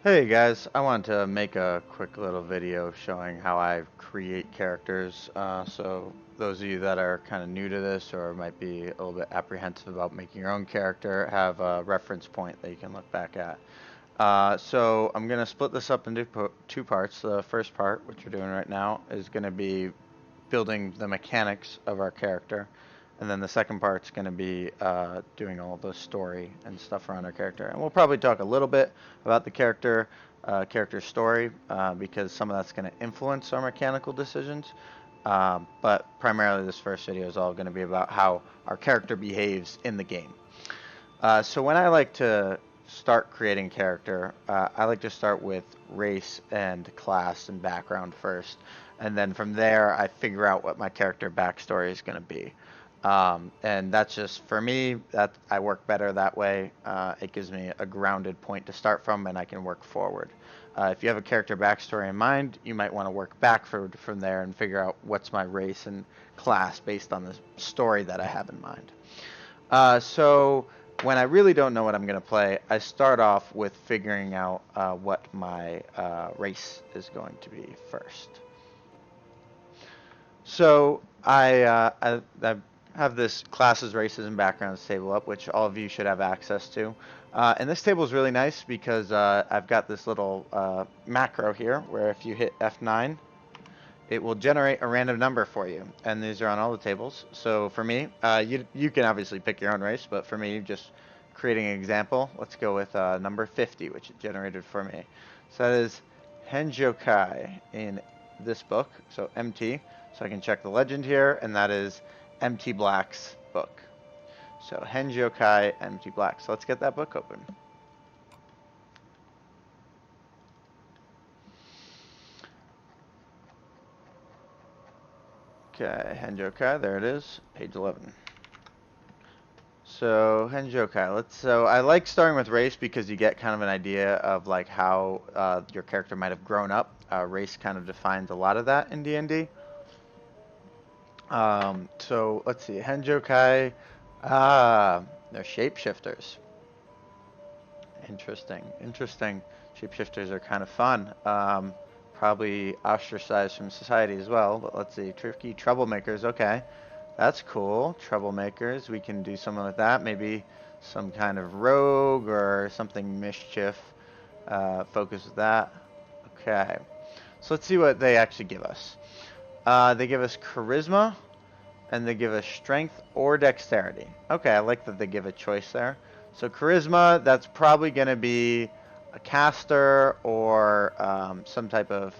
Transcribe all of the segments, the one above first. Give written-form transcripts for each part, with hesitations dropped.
Hey guys, I wanted to make a quick little video showing how I create characters. So those of you that are kind of new to this or might be a little bit apprehensive about making your own character have a reference point that you can look back at. So I'm going to split this up into two parts. The first part, which we're doing right now, is going to be building the mechanics of our character. And then the second part's going to be doing all the story and stuff around our character. And we'll probably talk a little bit about the character story, because some of that's going to influence our mechanical decisions. But primarily, this first video is all going to be about how our character behaves in the game. So when I like to start creating character, I like to start with race and class and background first, and then from there I figure out what my character backstory is going to be. And that's just for me. That I work better that way. It gives me a grounded point to start from, and I can work forward. If you have a character backstory in mind, you might want to work back from there and figure out what's my race and class based on the story that I have in mind. So when I really don't know what I'm going to play, I start off with figuring out what my race is going to be first. So I have this classes, races, and backgrounds table up, which all of you should have access to. And this table is really nice because I've got this little macro here where if you hit F9, it will generate a random number for you, and these are on all the tables. So for me, you can obviously pick your own race, but for me, just creating an example, let's go with number 50, which it generated for me. So that is Henjokai in this book, so MT. So I can check the legend here, and that is MT Black's book. So Henjokai MT Black. So let's get that book open. Okay, Henjokai, there it is, page 11. So Henjokai, so I like starting with race because you get kind of an idea of like how your character might have grown up. Race kind of defines a lot of that in D&D. So let's see, Henjokai, they're shapeshifters. Interesting. Shapeshifters are kind of fun. Probably ostracized from society as well, but let's see, tricky troublemakers, okay. That's cool. Troublemakers. We can do something with that. Maybe some kind of rogue or something mischief. Focus with that. Okay. So let's see what they actually give us. They give us charisma, and they give us strength or dexterity. Okay, I like that they give a choice there. So charisma, that's probably going to be a caster or some type of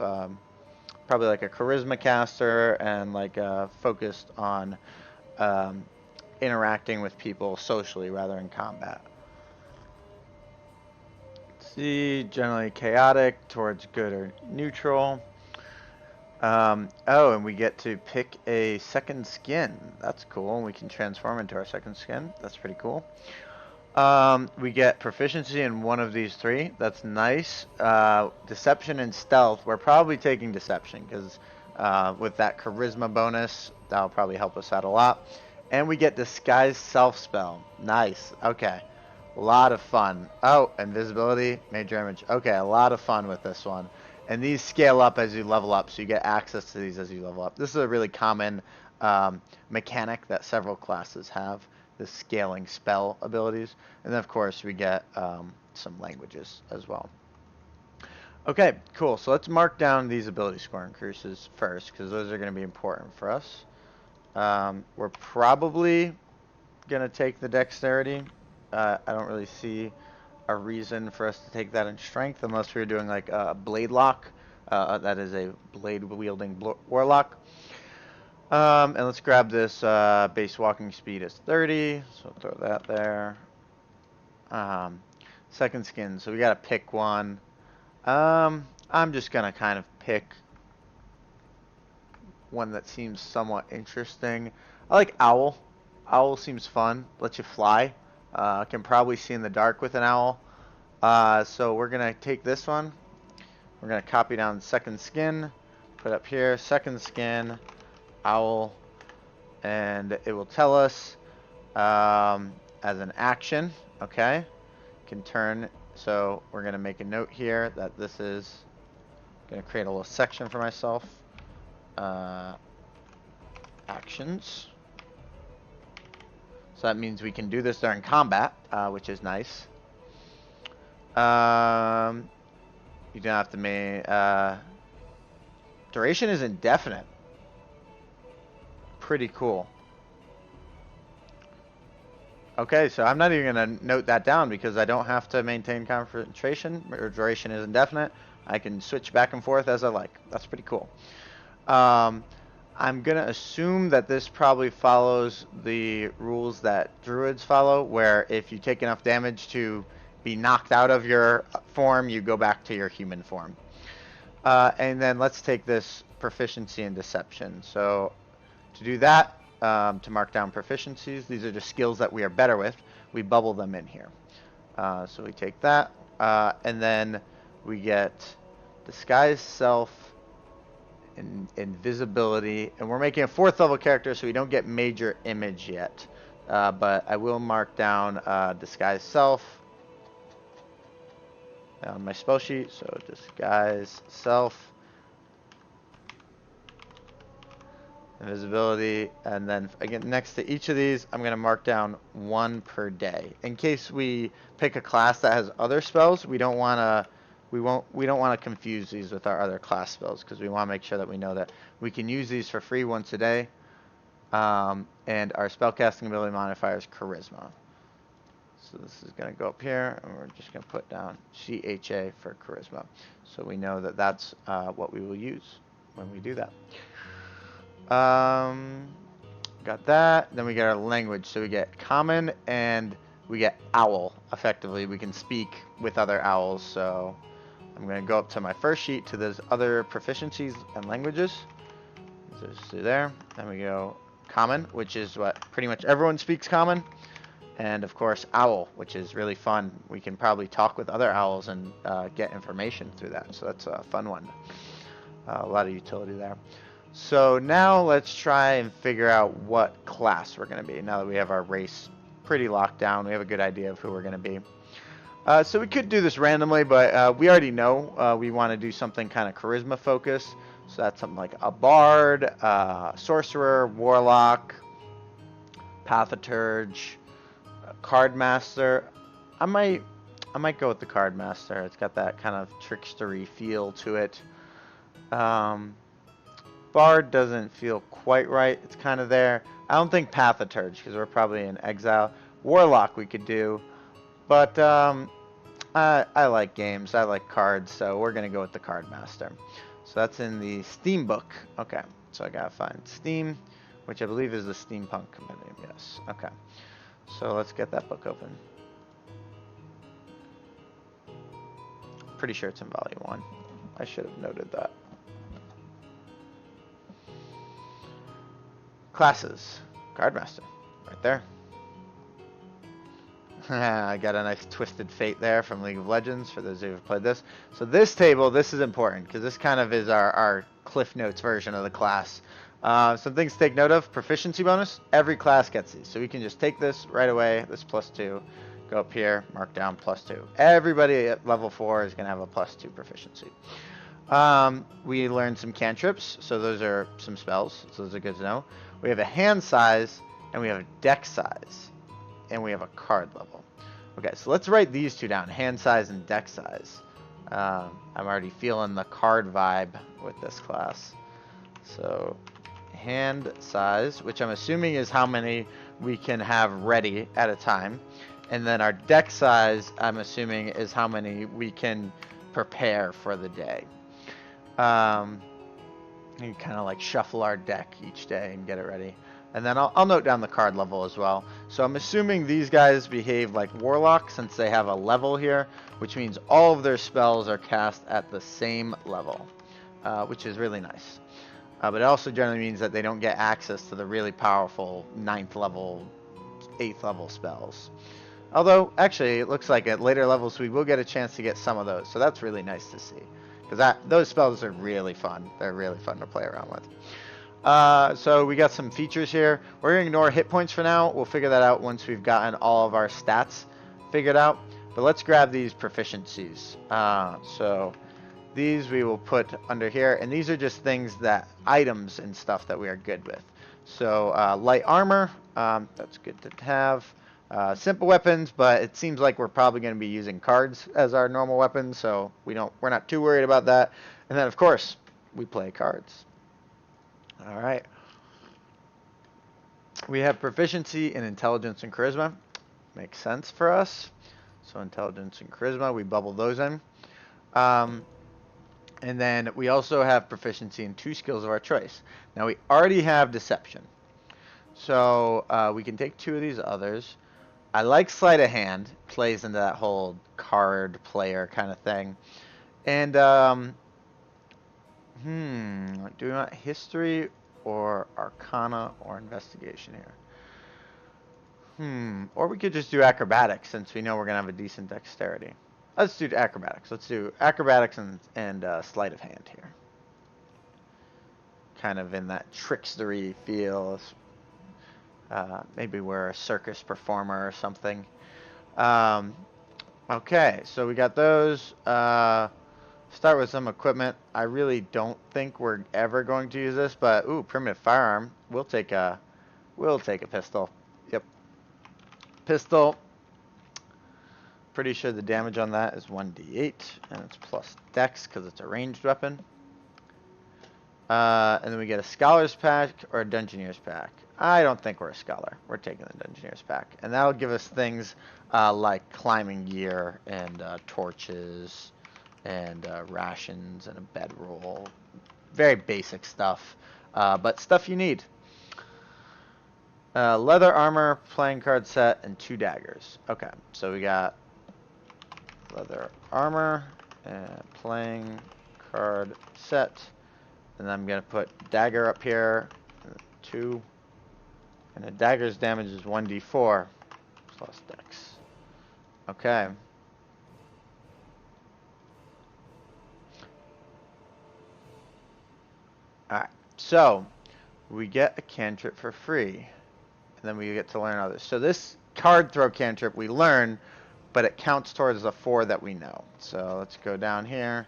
probably like a charisma caster and like focused on um, interacting with people socially rather than combat. C, generally chaotic towards good or neutral. Oh, and we get to pick a second skin. That's cool. And we can transform into our second skin. That's pretty cool. We get proficiency in one of these three. That's nice. Deception and stealth. We're probably taking deception because with that charisma bonus, that'll probably help us out a lot. And we get disguise self spell. Nice. Okay. A lot of fun. Oh, invisibility, major image. Okay, a lot of fun with this one. And these scale up as you level up, so you get access to these as you level up. This is a really common mechanic that several classes have, the scaling spell abilities. And then, of course, we get some languages as well. Okay, cool. So let's mark down these ability score increases first, because those are going to be important for us. We're probably going to take the dexterity. I don't really see a reason for us to take that in strength unless we were doing like a blade lock. That is a blade wielding warlock. And let's grab this base walking speed as 30, so throw that there. Second skin, so we gotta pick one. I'm just gonna kind of pick one that seems somewhat interesting. I like owl. Owl seems fun. Lets you fly. Can probably see in the dark with an owl. So we're gonna take this one. We're gonna copy down second skin, put up here, second skin, owl, and it will tell us as an action, okay, can turn So we're going to make a note here that this is going to create a little section for myself. Actions. So that means we can do this during combat, which is nice. You don't have to make... duration is indefinite. Pretty cool. Okay, so I'm not even going to note that down because I don't have to maintain concentration, or duration is indefinite. I can switch back and forth as I like. That's pretty cool. I'm going to assume that this probably follows the rules that druids follow, where if you take enough damage to be knocked out of your form, you go back to your human form. And then let's take this proficiency in deception. So to do that, to mark down proficiencies, these are just skills that we are better with. We bubble them in here. So we take that, and then we get disguise self, invisibility, and we're making a 4th level character, so we don't get major image yet. But I will mark down disguise self on my spell sheet. So disguise self, invisibility, and then again next to each of these I'm going to mark down 1 per day in case we pick a class that has other spells. We don't want to confuse these with our other class spells, because we want to make sure that we know that we can use these for free once a day. And our spellcasting ability modifier is charisma. So this is going to go up here, and we're just going to put down CHA for charisma, so we know that that's what we will use when we do that. Got that. Then we get our language. So we get common and we get owl. Effectively, we can speak with other owls. So I'm going to go up to my first sheet to those other proficiencies and languages. So just do there. Then we go common, which is what pretty much everyone speaks common. And of course, owl, which is really fun. We can probably talk with other owls and get information through that. So that's a fun one. A lot of utility there. So now let's try and figure out what class we're going to be. Now that we have our race pretty locked down, we have a good idea of who we're going to be. So we could do this randomly, but we already know we want to do something kind of charisma focused. So that's something like a bard, sorcerer, warlock, pathoturge, card master. I might go with the card master. It's got that kind of trickstery feel to it. Bard doesn't feel quite right. It's kind of there. I don't think pathoturge, because we're probably in exile. Warlock we could do, but I like games. I like cards, so we're gonna go with the card master. So that's in the Steam book. Okay, so I gotta find Steam, which I believe is the Steampunk Compendium. Yes. Okay. So let's get that book open. Pretty sure it's in volume 1. I should have noted that. Classes. Cardmaster. Right there. I got a nice Twisted Fate there from League of Legends for those who have played this. So this table, this is important because this kind of is our Cliff Notes version of the class. Some things to take note of. Proficiency bonus. Every class gets these. So we can just take this right away. This +2. Go up here. Mark down +2. Everybody at level 4 is going to have a +2 proficiency. We learned some cantrips. So those are some spells. So those are good to know. We have a hand size, and we have a deck size, and we have a card level. Okay, so let's write these two down, hand size and deck size. I'm already feeling the card vibe with this class. So hand size, which I'm assuming is how many we can have ready at a time. And then our deck size, I'm assuming, is how many we can prepare for the day. You kind of like shuffle our deck each day and get it ready. And then I'll note down the card level as well. So I'm assuming these guys behave like warlocks since they have a level here, which means all of their spells are cast at the same level, which is really nice. But it also generally means that they don't get access to the really powerful 9th level, 8th level spells. Although, actually, it looks like at later levels we will get a chance to get some of those. So that's really nice to see. Because those spells are really fun. They're really fun to play around with. So we got some features here. We're going to ignore hit points for now. We'll figure that out once we've gotten all of our stats figured out. But let's grab these proficiencies. So these we will put under here, and these are just things that, items and stuff that we are good with. So light armor, that's good to have. Simple weapons, but it seems like we're probably going to be using cards as our normal weapons, so we're not too worried about that. And then of course, we play cards. All right. We have proficiency in intelligence and charisma. Makes sense for us. So intelligence and charisma, we bubble those in. And then we also have proficiency in 2 skills of our choice. Now we already have deception. So we can take 2 of these others. I like sleight of hand. Plays into that whole card player kind of thing. And do we want history or arcana or investigation here? Or we could just do acrobatics since we know we're gonna have a decent dexterity. Let's do acrobatics. Let's do acrobatics and sleight of hand here. Kind of in that trickstery feel. Maybe we're a circus performer or something. Okay, so we got those. Start with some equipment. I really don't think we're ever going to use this, but ooh, primitive firearm. We'll take a pistol. Yep. Pistol. Pretty sure the damage on that is 1d8, and it's plus dex because it's a ranged weapon. And then we get a scholar's pack or a dungeoneer's pack. I don't think we're a scholar. We're taking the dungeoneer's pack. And that'll give us things like climbing gear and torches and rations and a bedroll. Very basic stuff, but stuff you need. Leather armor, playing card set, and 2 daggers. Okay, so we got leather armor and playing card set. And I'm going to put dagger up here, 2. And the dagger's damage is 1d4 plus dex. Okay. Alright, so we get a cantrip for free. And then we get to learn others. So this card throw cantrip we learn, but it counts towards the 4 that we know. So let's go down here.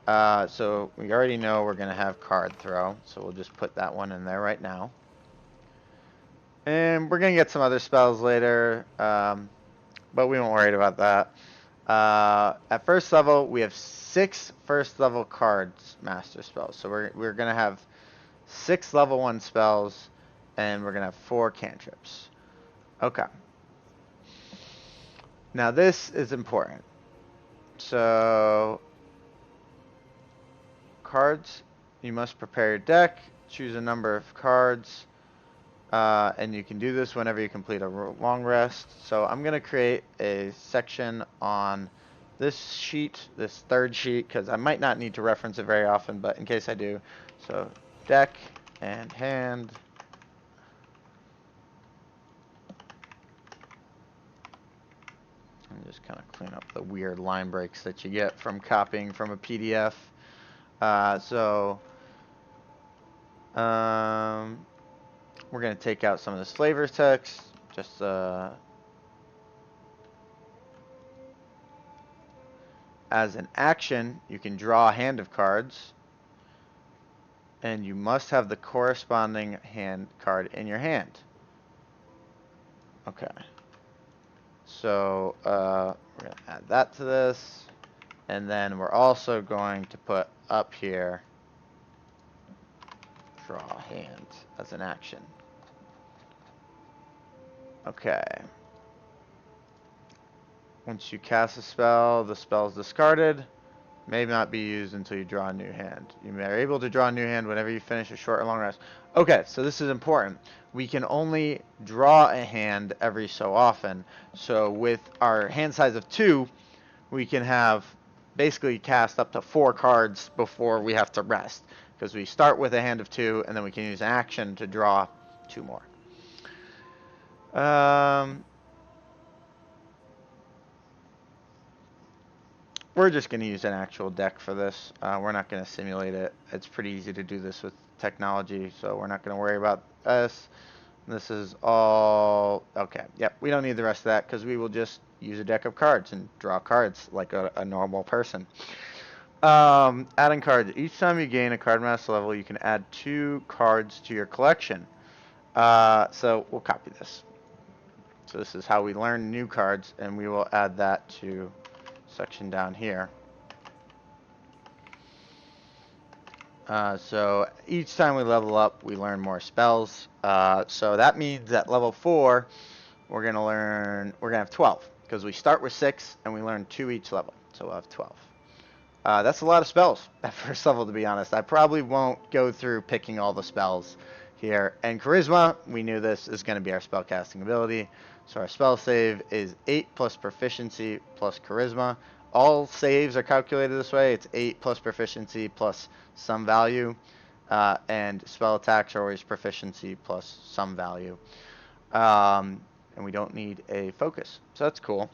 So we already know we're going to have card throw, so we'll just put that one in there right now. And we're going to get some other spells later, but we won't worry about that. At first level, we have 6 first level cards master spells. So we're going to have 6 level 1 spells, and we're going to have 4 cantrips. Okay. Now this is important. So cards, you must prepare your deck, choose a number of cards, and you can do this whenever you complete a long rest. So I'm going to create a section on this sheet, this 3rd sheet, because I might not need to reference it very often, but in case I do. So deck and hand. And just kind of clean up the weird line breaks that you get from copying from a PDF. We're going to take out some of this flavor text, just as an action, you can draw a hand of cards, and you must have the corresponding hand card in your hand. Okay. So we're going to add that to this, and then we're also going to put up here draw a hand as an action. Okay. Once you cast a spell, the spell is discarded. May not be used until you draw a new hand. You are able to draw a new hand whenever you finish a short or long rest. Okay, so this is important. We can only draw a hand every so often. So with our hand size of 2, we can have basically cast up to 4 cards before we have to rest. Because we start with a hand of 2, and then we can use an action to draw 2 more. We're just going to use an actual deck for this. We're not going to simulate it. It's pretty easy to do this with technology, so we're not going to worry about this. This is all... Okay, yep, we don't need the rest of that because we will just use a deck of cards and draw cards like a normal person. Adding cards. Each time you gain a card master level, you can add 2 cards to your collection. So we'll copy this. So this is how we learn new cards, and we will add that to section down here. So each time we level up, we learn more spells. So that means at level 4, we're gonna have 12, because we start with 6 and we learn 2 each level. So we'll have 12. That's a lot of spells at first level, to be honest. I probably won't go through picking all the spells here. And Charisma, we knew this is going to be our spellcasting ability. So our spell save is 8 plus proficiency plus Charisma. All saves are calculated this way. It's 8 plus proficiency plus some value. And spell attacks are always proficiency plus some value. And we don't need a focus. So that's cool.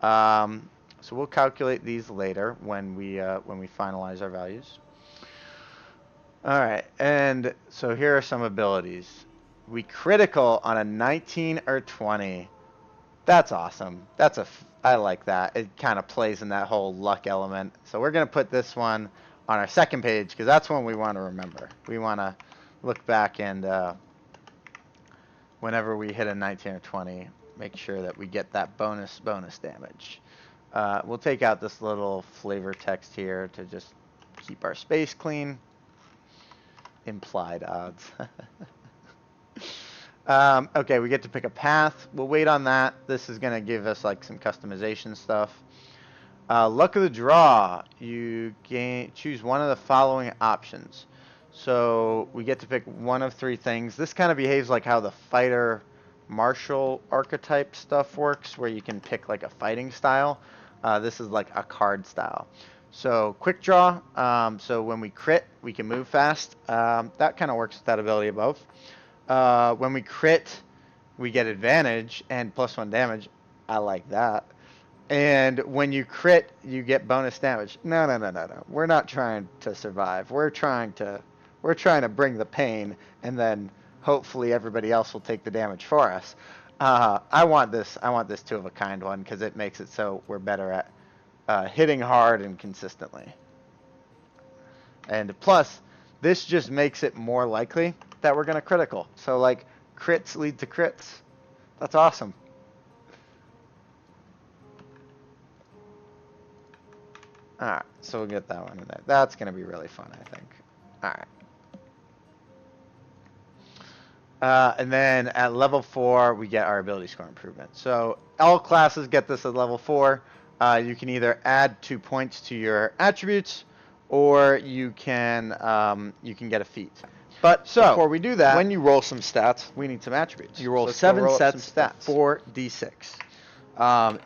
So we'll calculate these later when we finalize our values. All right, and so here are some abilities. We critical on a 19 or 20. That's awesome. I like that. It kind of plays in that whole luck element. So we're gonna put this one on our second page because that's one we want to remember. We want to look back and whenever we hit a 19 or 20, make sure that we get that bonus damage. We'll take out this little flavor text here to just keep our space clean. Implied odds. Okay, we get to pick a path. We'll wait on that. This is going to give us like some customization stuff. Luck of the draw. You choose one of the following options. So we get to pick one of 3 things. This kind of behaves like how the fighter martial archetype stuff works, where you can pick like a fighting style. This is like a card style. So quick draw. So when we crit, we can move fast. That kind of works with that ability above. When we crit, we get advantage and +1 damage. I like that. And when you crit, you get bonus damage. No. We're not trying to survive. We're trying to bring the pain, and then hopefully everybody else will take the damage for us. I want this 2 of a kind one because it makes it so we're better at hitting hard and consistently. And plus, this just makes it more likely that we're going to critical. So like crits lead to crits. That's awesome. Alright, so we'll get that one in there. That's going to be really fun, I think. Alright. And then at level 4, we get our ability score improvement. So all classes get this at level 4. You can either add 2 points to your attributes, or you can get a feat. But so before we do that, when you roll some stats, we need some attributes. You roll 7 sets of 4d6,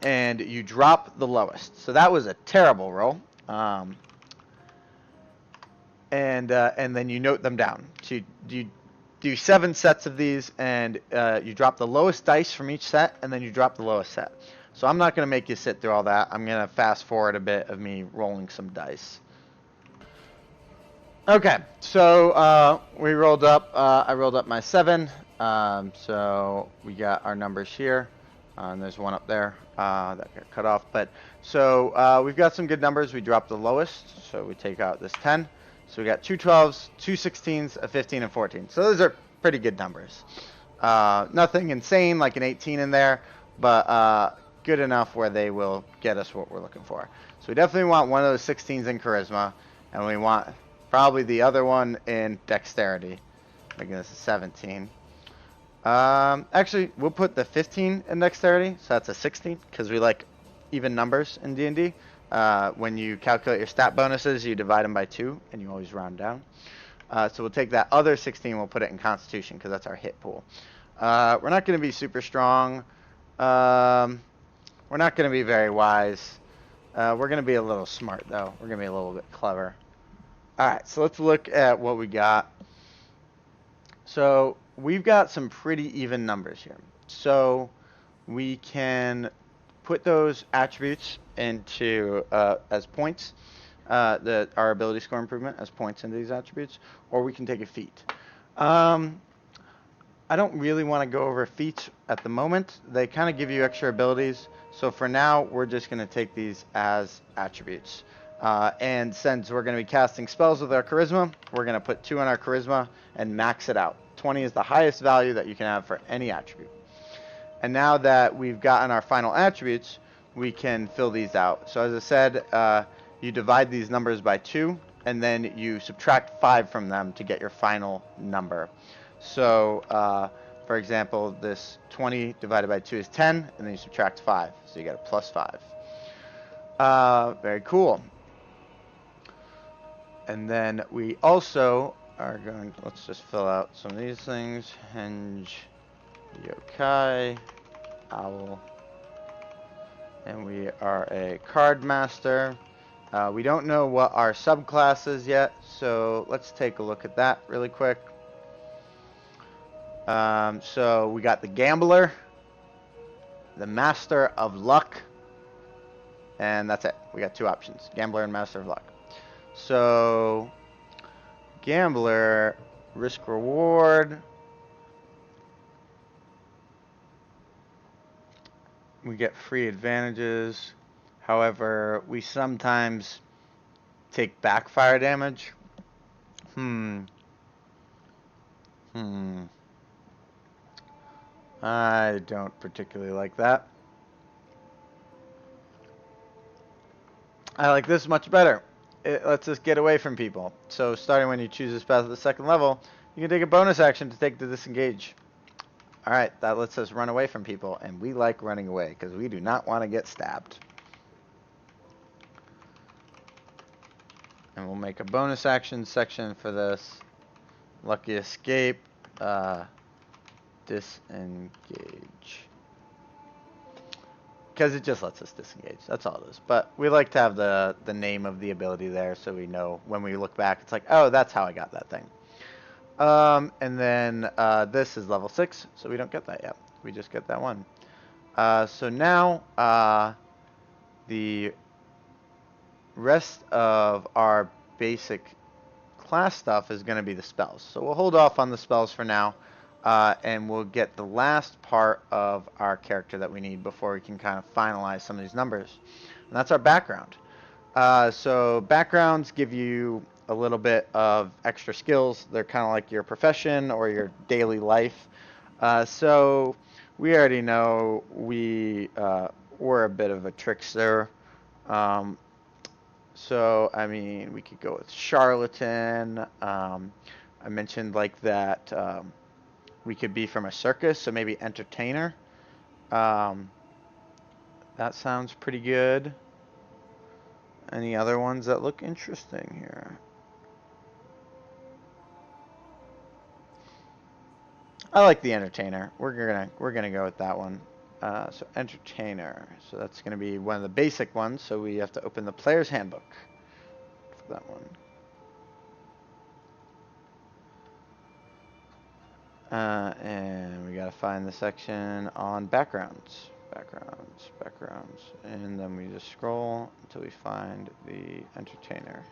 and you drop the lowest. So that was a terrible roll. And then you note them down. So you do 7 sets of these, and you drop the lowest dice from each set, and then you drop the lowest set. So I'm not going to make you sit through all that. I'm going to fast forward a bit of me rolling some dice. Okay, so we rolled up. I rolled up my 7. So we got our numbers here. And there's one up there that got cut off. But so we've got some good numbers. We dropped the lowest, so we take out this 10. So we got 2 12s, 2 16s, a 15, and 14. So those are pretty good numbers. Nothing insane like an 18 in there, but good enough where they will get us what we're looking for. So we definitely want one of those 16s in charisma, and we want probably the other one in dexterity, making this a 17. Actually, we'll put the 15 in dexterity, so that's a 16, because we like even numbers in D&D. When you calculate your stat bonuses, you divide them by 2, and you always round down. So we'll take that other 16, we'll put it in Constitution, because that's our hit pool. We're not going to be super strong. We're not going to be very wise. We're going to be a little smart, though. We're going to be a little bit clever. Alright, so let's look at what we got. So we've got some pretty even numbers here. So we can put those attributes into as points, our ability score improvement as points into these attributes, or we can take a feat. I don't really want to go over feats at the moment. They kind of give you extra abilities, So for now, we're just going to take these as attributes. And since we're going to be casting spells with our charisma, we're going to put 2 on our charisma and max it out. 20 is the highest value that you can have for any attribute. And now that we've gotten our final attributes, we can fill these out. So as I said, you divide these numbers by 2, and then you subtract 5 from them to get your final number. So, for example, this 20 divided by 2 is 10, and then you subtract 5, so you get a plus 5. Very cool. And then we also are going, let's just fill out some of these things. Henge, yokai, owl, and we are a card master. We don't know what our subclass is yet, so let's take a look at that really quick. So we got the Gambler, the Master of Luck, and that's it. We got 2 options, Gambler and Master of Luck. So Gambler, risk reward. We get free advantages. However, we sometimes take backfire damage. I don't particularly like that. I like this much better. It lets us get away from people. So starting when you choose this path at the 2nd level, you can take a bonus action to take the disengage. Alright, that lets us run away from people, and we like running away because we do not want to get stabbed. And we'll make a bonus action section for this. Lucky escape, disengage. Because it just lets us disengage, that's all it is. But we like to have the name of the ability there so we know when we look back, it's like, oh, that's how I got that thing. And then this is level 6, so we don't get that yet. We just get that one. So now the rest of our basic class stuff is going to be the spells. So we'll hold off on the spells for now, and we'll get the last part of our character that we need before we can kind of finalize some of these numbers. And that's our background. So backgrounds give you a little bit of extra skills. They're kind of like your profession or your daily life. So we already know we're a bit of a trickster. So, I mean, we could go with charlatan. I mentioned like that we could be from a circus, so maybe entertainer. That sounds pretty good. Any other ones that look interesting here? I like the entertainer. We're gonna go with that one. So entertainer. So that's gonna be one of the basic ones. So we have to open the player's handbook for that one. And we gotta find the section on backgrounds. Backgrounds. And then we just scroll until we find the entertainer.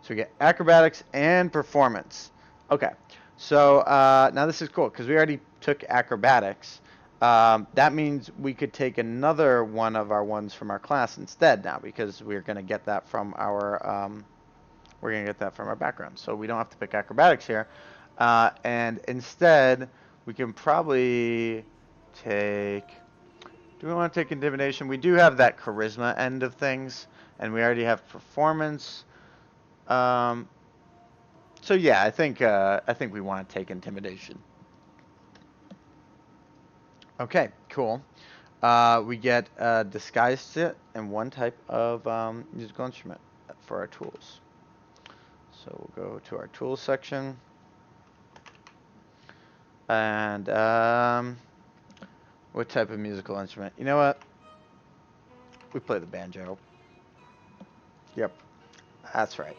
So we get acrobatics and performance. Okay. So now this is cool because we already took acrobatics. That means we could take another one of our ones from our class instead now because we're going to get that from our background. So we don't have to pick acrobatics here. And instead, we can probably take... Do we want to take intimidation? We do have that charisma end of things, and we already have performance. So yeah, I think we want to take intimidation. Okay, cool. We get disguised sit and 1 type of musical instrument for our tools. So we'll go to our tools section. And what type of musical instrument? You know what? We play the banjo. Yep, that's right.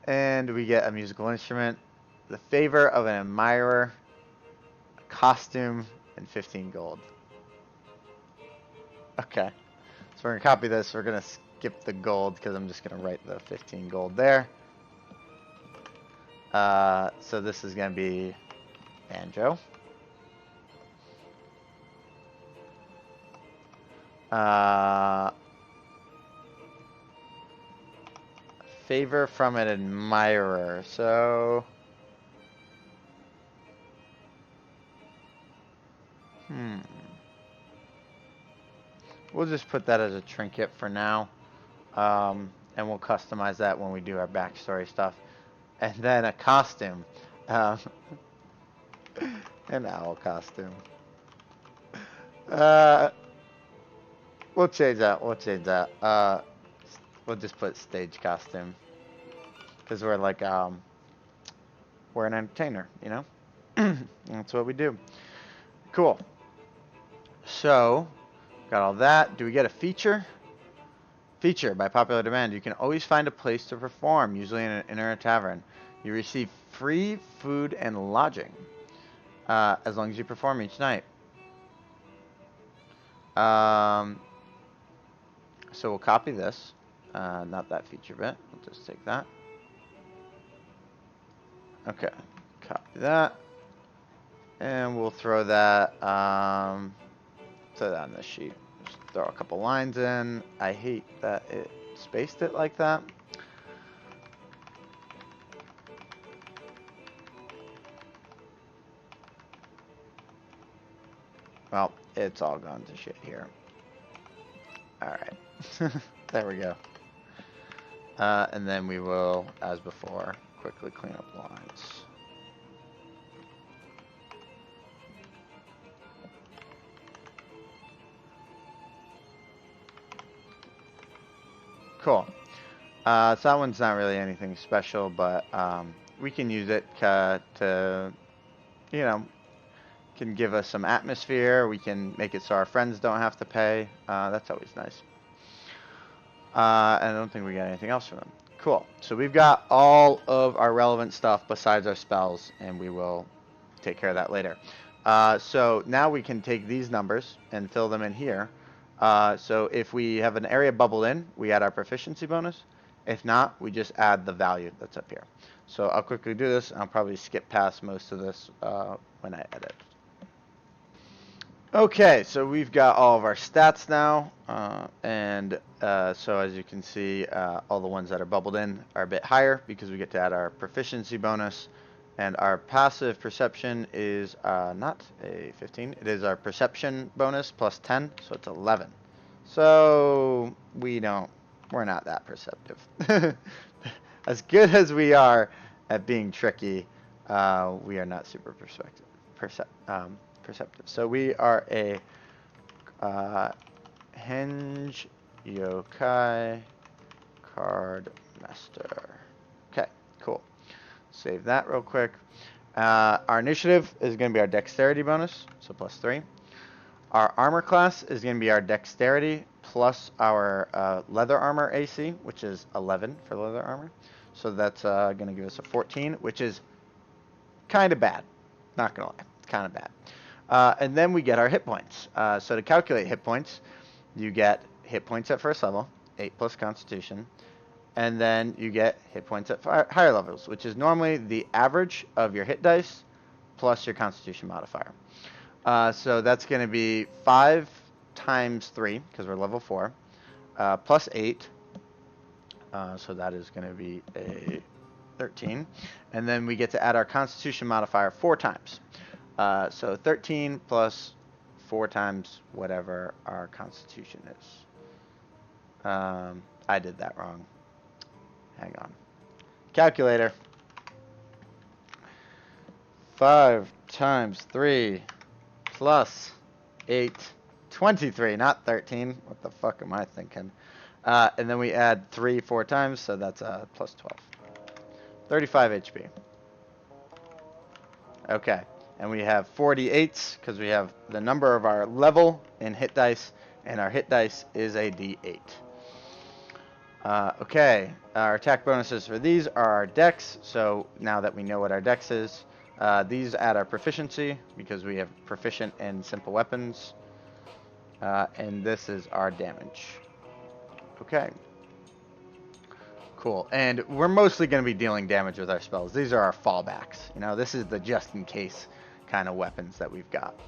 And we get a musical instrument, the favor of an admirer, a costume, and 15 gold. Okay, so we're going to copy this. We're going to skip the gold because I'm just going to write the 15 gold there. So this is going to be Banjo. Favor from an admirer. So, we'll just put that as a trinket for now. And we'll customize that when we do our backstory stuff. And then a costume. An owl costume. We'll change that. We'll change that. We'll just put stage costume. Because we're like, we're an entertainer, you know? That's what we do. Cool. So, got all that. Do we get a feature? Feature, by popular demand, you can always find a place to perform, usually in an inn or a tavern. You receive free food and lodging, as long as you perform each night. So we'll copy this, not that feature bit, we'll just take that. Okay, copy that, and we'll throw that on this sheet. Just throw a couple lines in. I hate that it spaced it like that. Well, it's all gone to shit here. Alright. There we go. And then we will, as before, quickly clean up lines. Cool. So that one's not really anything special, but we can use it to, you know, can give us some atmosphere. We can make it so our friends don't have to pay. That's always nice. And I don't think we got anything else from them. Cool. So we've got all of our relevant stuff besides our spells, and we will take care of that later. So now we can take these numbers and fill them in here. So if we have an area bubbled in, we add our proficiency bonus. If not, we just add the value that's up here. So I'll quickly do this. I'll probably skip past most of this when I edit. Okay, so we've got all of our stats now, so as you can see, all the ones that are bubbled in are a bit higher because we get to add our proficiency bonus, and our passive perception is not a 15, it is our perception bonus plus 10, so it's 11. So we're not that perceptive. As good as we are at being tricky, we are not super perceptive. So we are a Henge Yokai Card Master. Okay, cool. Save that real quick. Our initiative is going to be our dexterity bonus, so plus 3. Our armor class is going to be our dexterity plus our leather armor AC, which is 11 for leather armor. So that's going to give us a 14, which is kind of bad. Not going to lie, kind of bad. And then we get our hit points. So to calculate hit points, you get hit points at first level, 8 plus constitution, and then you get hit points at higher levels, which is normally the average of your hit dice plus your constitution modifier. So that's going to be 5 times 3, because we're level 4, plus 8, so that is going to be a 13, and then we get to add our constitution modifier 4 times. So 13 plus 4 times whatever our constitution is. I did that wrong. Hang on. Calculator. 5 times 3 plus 8. 23, not 13. What the fuck am I thinking? And then we add 3 4 times, so that's plus 12. 35 HP. Okay. And we have 48s because we have the number of our level in hit dice, and our hit dice is a D8. Okay, our attack bonuses for these are our dex, so now that we know what our dex is, these add our proficiency because we have proficient in simple weapons, and this is our damage. Okay. Cool, and we're mostly going to be dealing damage with our spells. These are our fallbacks, you know, this is the just in case kind of weapons that we've got.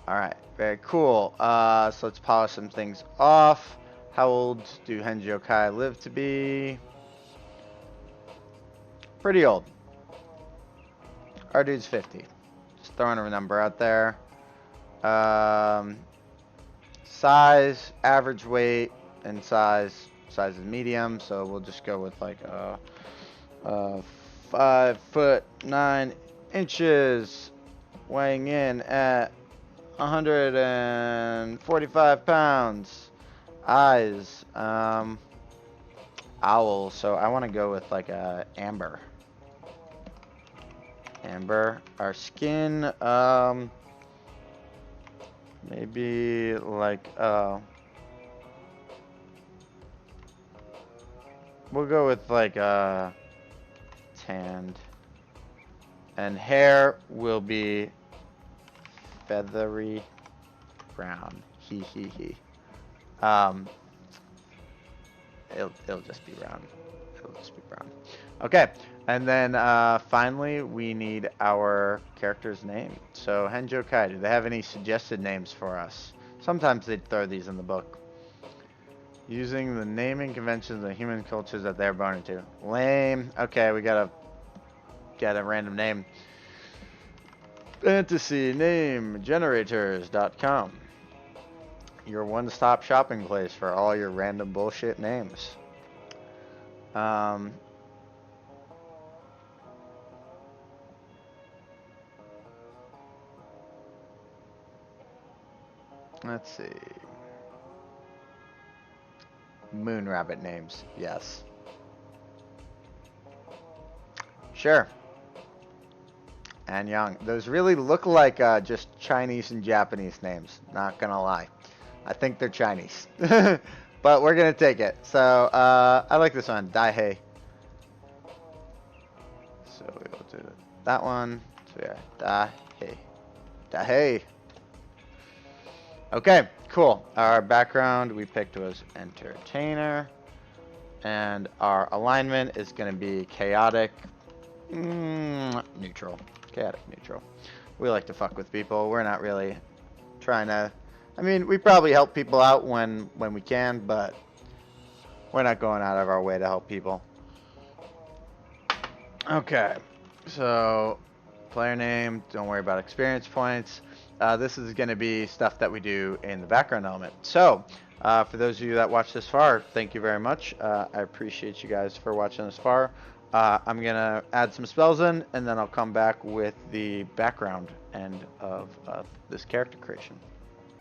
Alright, very cool. So let's polish some things off. How old do Henji Yokai live to be? Pretty old. Our dude's 50. Just throwing a number out there. Size, average weight, and size. Size is medium, so we'll just go with like 5'9", weighing in at 145 pounds. Eyes, owl. So I want to go with like a amber. Amber. Our skin, maybe like we'll go with like tanned. And hair will be feathery brown. He. It'll just be brown. It'll just be brown. Okay, and then finally we need our character's name. So Henji Yokai, do they have any suggested names for us? Sometimes they throw these in the book. Using the naming conventions of human cultures that they're born into. Lame. Okay, we gotta get a random name. FantasyNameGenerators.com. Your one-stop shopping place for all your random bullshit names. Let's see. Moon rabbit names, yes. Sure. And Young. Those really look like just Chinese and Japanese names, not gonna lie. I think they're Chinese. But we're gonna take it. So, I like this one, Daihei. So we'll do that one. So yeah, Daihei. Okay, cool. Our background we picked was entertainer. And our alignment is gonna be chaotic, neutral. Chaotic neutral. We like to fuck with people. We're not really trying to... I mean, we probably help people out when we can, but we're not going out of our way to help people. Okay, so player name, don't worry about experience points. This is going to be stuff that we do in the background element. So, for those of you that watched this far, thank you very much. I appreciate you guys for watching this far. I'm going to add some spells in, and then I'll come back with the background end of this character creation.